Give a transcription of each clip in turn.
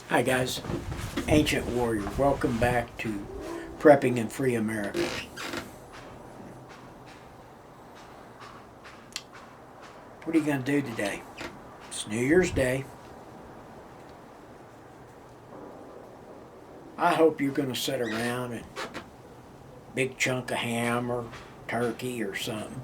Hi guys, Ancient Warrior. Welcome back to Prepping in Free America. What are you going to do today? It's New Year's Day. I hope you're going to sit around and big chunk of ham or turkey or something.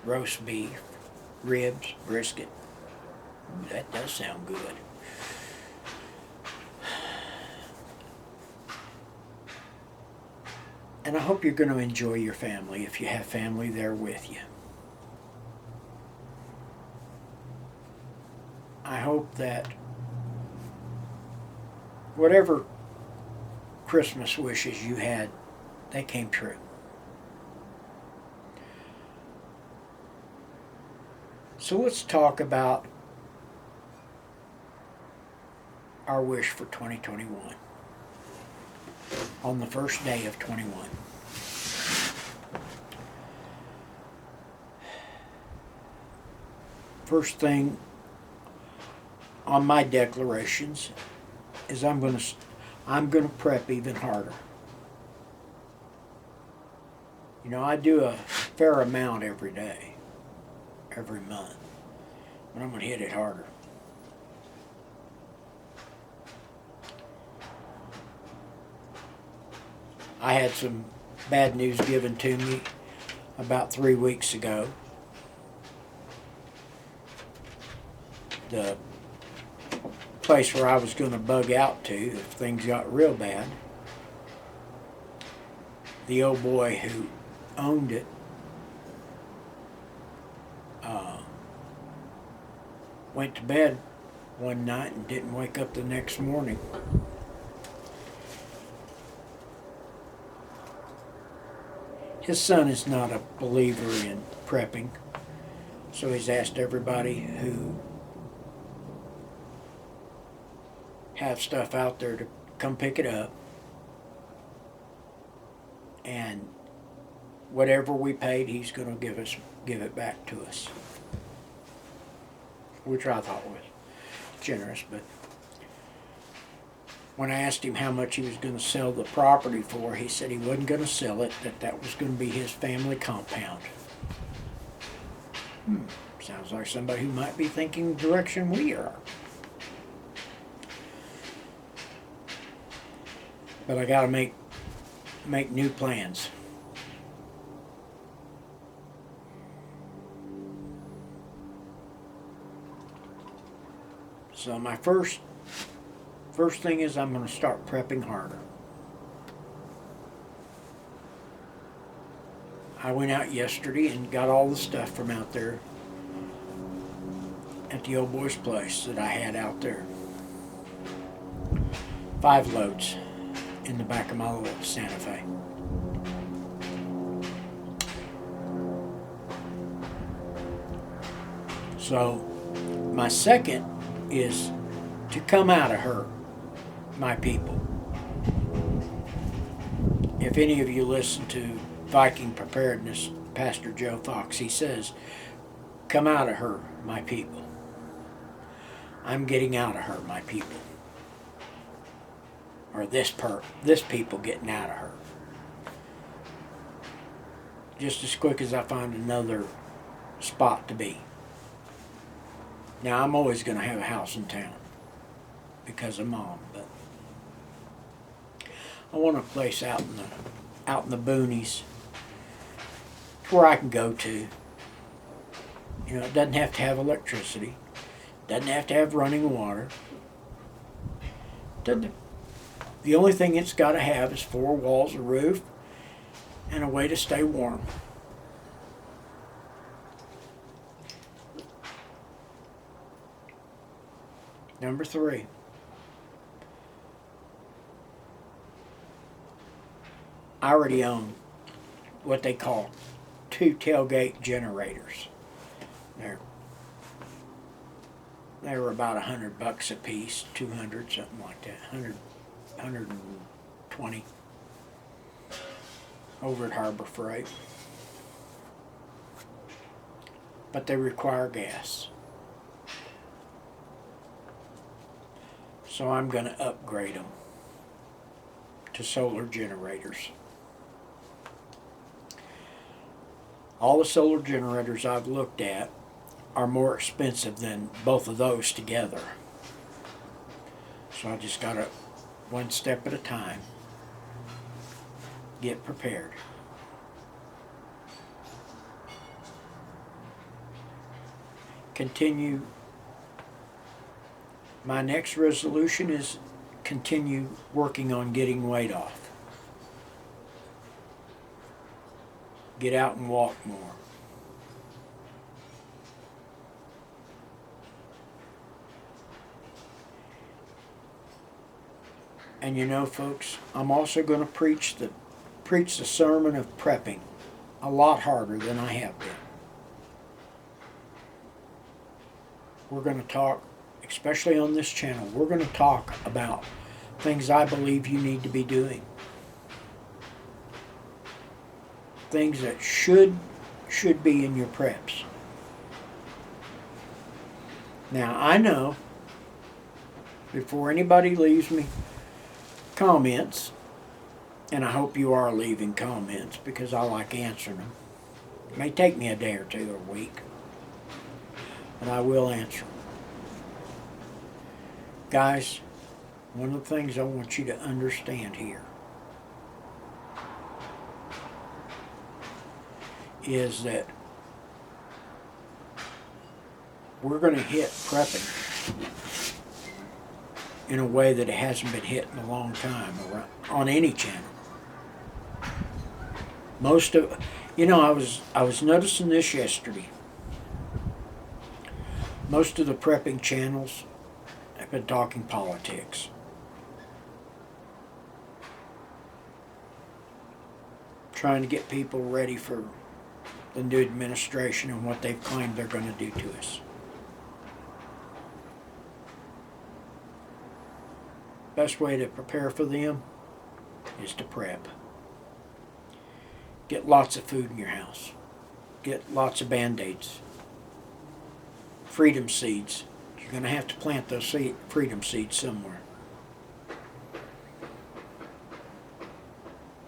Roast beef, ribs, brisket. Ooh, that does sound good. And I hope you're going to enjoy your family if you have family there with you. I hope that whatever Christmas wishes you had, they came true. So let's talk about our wish for 2021 on the first day of 21. First thing on my declarations is I'm going to prep even harder. You know, I do a fair amount every day, every month, but I'm going to hit it harder. I had some bad news given to me about 3 weeks ago. The place where I was going to bug out to if things got real bad, the old boy who owned it went to bed one night and didn't wake up the next morning. His son is not a believer in prepping, so he's asked everybody who have stuff out there to come pick it up, and whatever we paid, he's going to give it back to us, which I thought was generous. But when I asked him how much he was going to sell the property for, he said he wasn't going to sell it, that was going to be his family compound. Sounds like somebody who might be thinking the direction we are. But I got to make new plans. So my first thing is I'm going to start prepping harder. I went out yesterday and got all the stuff from out there at the old boy's place that I had out there. 5 loads in the back of my little Santa Fe. So my second is to come out of her, my people. If any of you listen to Viking Preparedness, Pastor Joe Fox, he says, come out of her, my people. I'm getting out of her, my people. Or this people getting out of her. Just as quick as I find another spot to be. Now I'm always going to have a house in town because of Mom, but I want a place out in the boonies where I can go to. You know, it doesn't have to have electricity, doesn't have to have running water. The only thing it's got to have is 4 walls, a roof, and a way to stay warm. Number 3. I already own what they call 2 tailgate generators. They were about $100 a piece, 200, something like that, 120 over at Harbor Freight. But they require gas. So I'm going to upgrade them to solar generators. All the solar generators I've looked at are more expensive than both of those together. So I just got to, one step at a time, get prepared. Continue. My next resolution is continue working on getting weight off. Get out and walk more. And you know, folks, I'm also going to preach the sermon of prepping a lot harder than I have been. We're going to talk, especially on this channel, we're going to talk about things I believe you need to be doing. Things that should be in your preps. Now, I know, before anybody leaves me comments, and I hope you are leaving comments because I like answering them. It may take me a day or two or a week, but I will answer them. Guys, one of the things I want you to understand here is that we're going to hit prepping in a way that it hasn't been hit in a long time on any channel. Most of, you know, I was noticing this yesterday. Most of the prepping channels have been talking politics. Trying to get people ready for the new administration and what they've claimed they're going to do to us. Best way to prepare for them is to prep. Get lots of food in your house. Get lots of Band-Aids. Freedom seeds. You're going to have to plant those freedom seeds somewhere.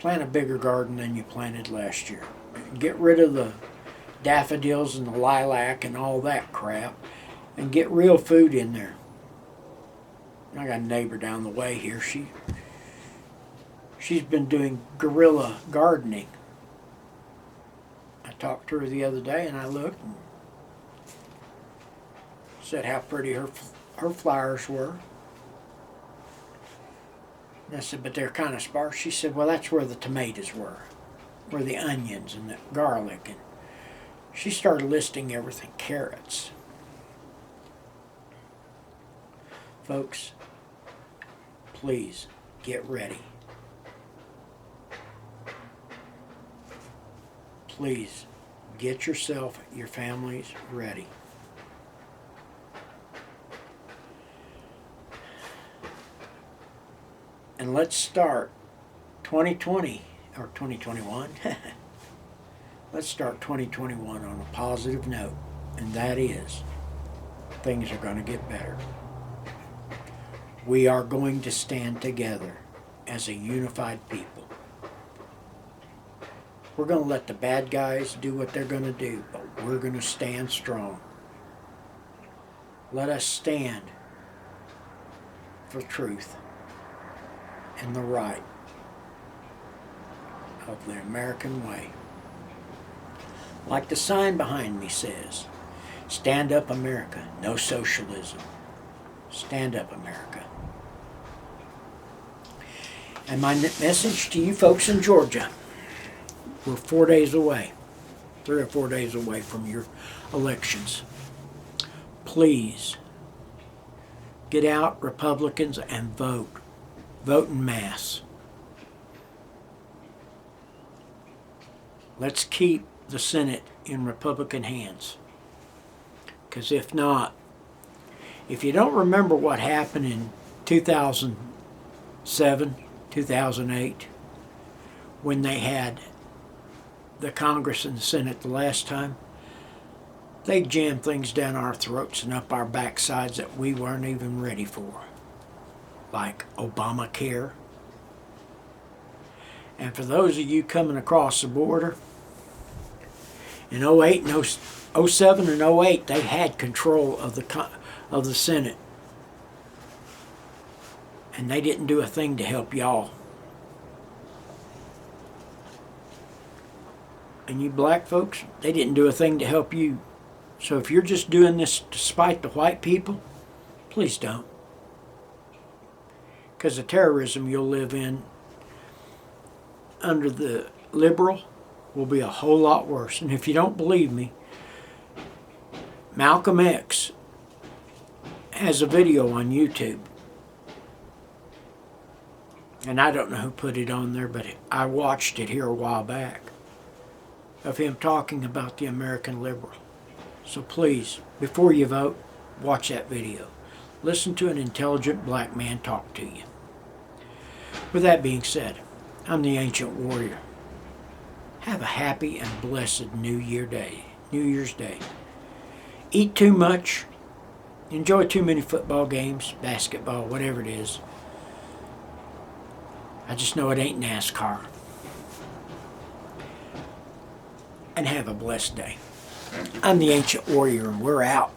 Plant a bigger garden than you planted last year. Get rid of the daffodils and the lilac and all that crap and get real food in there. I got a neighbor down the way here. She's been doing guerrilla gardening. I talked to her the other day and I looked and said how pretty her flowers were. And I said, but they're kind of sparse. She said, well, that's where the tomatoes were, where the onions and the garlic. And she started listing everything, carrots. Folks, please get ready. Please get yourself, your families ready. And let's start 2020 or 2021. Let's start 2021 on a positive note, and that is things are going to get better. We are going to stand together as a unified people. We're going to let the bad guys do what they're going to do, but we're going to stand strong. Let us stand for truth and the right of the American way. Like the sign behind me says, stand up America, no socialism. Stand up America. And my message to you folks in Georgia, we're 4 days away, 3 or 4 days away from your elections. Please get out, Republicans, and vote. Vote en masse. Let's keep the Senate in Republican hands. Because if not, if you don't remember what happened in 2007, 2008, when they had the Congress and the Senate the last time, they jammed things down our throats and up our backsides that we weren't even ready for. like Obamacare. And for those of you coming across the border, in 08 and 07 and 08, they had control of the Senate. And they didn't do a thing to help y'all. And you black folks, they didn't do a thing to help you. So if you're just doing this to spite the white people, please don't. Because the terrorism you'll live in under the liberal will be a whole lot worse. And if you don't believe me, Malcolm X has a video on YouTube. And I don't know who put it on there, but I watched it here a while back, of him talking about the American liberal. So please, before you vote, watch that video. Listen to an intelligent black man talk to you. With that being said, I'm the Ancient Warrior. Have a happy and blessed New Year's Day. Eat too much, enjoy too many football games, basketball, whatever it is. I just know it ain't NASCAR. And have a blessed day. I'm the Ancient Warrior, and we're out.